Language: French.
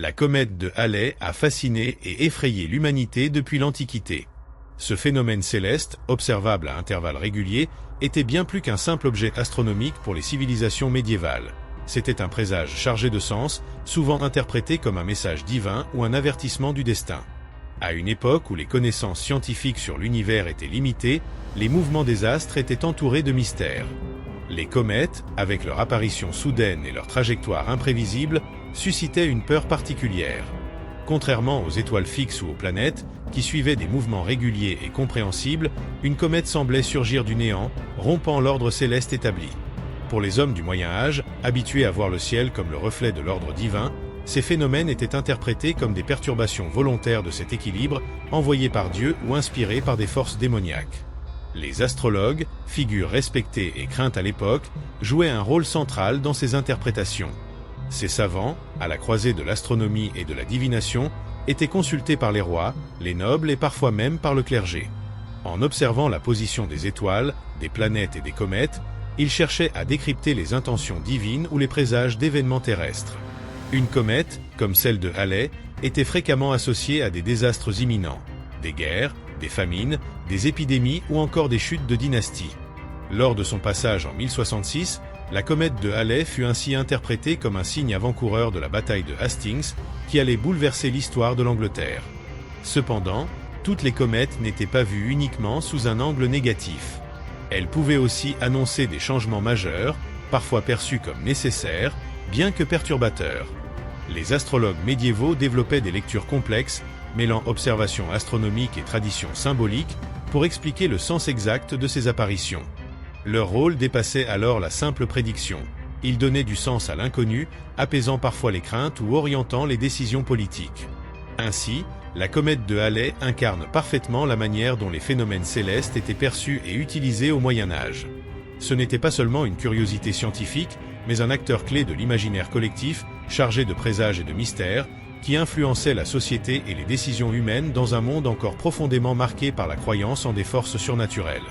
La comète de Halley a fasciné et effrayé l'humanité depuis l'Antiquité. Ce phénomène céleste, observable à intervalles réguliers, était bien plus qu'un simple objet astronomique pour les civilisations médiévales. C'était un présage chargé de sens, souvent interprété comme un message divin ou un avertissement du destin. À une époque où les connaissances scientifiques sur l'univers étaient limitées, les mouvements des astres étaient entourés de mystères. Les comètes, avec leur apparition soudaine et leur trajectoire imprévisible, suscitaient une peur particulière. Contrairement aux étoiles fixes ou aux planètes, qui suivaient des mouvements réguliers et compréhensibles, une comète semblait surgir du néant, rompant l'ordre céleste établi. Pour les hommes du Moyen Âge, habitués à voir le ciel comme le reflet de l'ordre divin, ces phénomènes étaient interprétés comme des perturbations volontaires de cet équilibre, envoyées par Dieu ou inspirées par des forces démoniaques. Les astrologues, figures respectées et craintes à l'époque, jouaient un rôle central dans ces interprétations. Ces savants, à la croisée de l'astronomie et de la divination, étaient consultés par les rois, les nobles et parfois même par le clergé. En observant la position des étoiles, des planètes et des comètes, ils cherchaient à décrypter les intentions divines ou les présages d'événements terrestres. Une comète, comme celle de Halley, était fréquemment associée à des désastres imminents, des guerres, des famines, des épidémies ou encore des chutes de dynasties. Lors de son passage en 1066, la comète de Halley fut ainsi interprétée comme un signe avant-coureur de la bataille de Hastings, qui allait bouleverser l'histoire de l'Angleterre. Cependant, toutes les comètes n'étaient pas vues uniquement sous un angle négatif. Elles pouvaient aussi annoncer des changements majeurs, parfois perçus comme nécessaires, bien que perturbateurs. Les astrologues médiévaux développaient des lectures complexes, mêlant observations astronomiques et traditions symboliques, pour expliquer le sens exact de ces apparitions. Leur rôle dépassait alors la simple prédiction. Ils donnaient du sens à l'inconnu, apaisant parfois les craintes ou orientant les décisions politiques. Ainsi, la comète de Halley incarne parfaitement la manière dont les phénomènes célestes étaient perçus et utilisés au Moyen Âge. Ce n'était pas seulement une curiosité scientifique, mais un acteur clé de l'imaginaire collectif, chargé de présages et de mystères, qui influençait la société et les décisions humaines dans un monde encore profondément marqué par la croyance en des forces surnaturelles.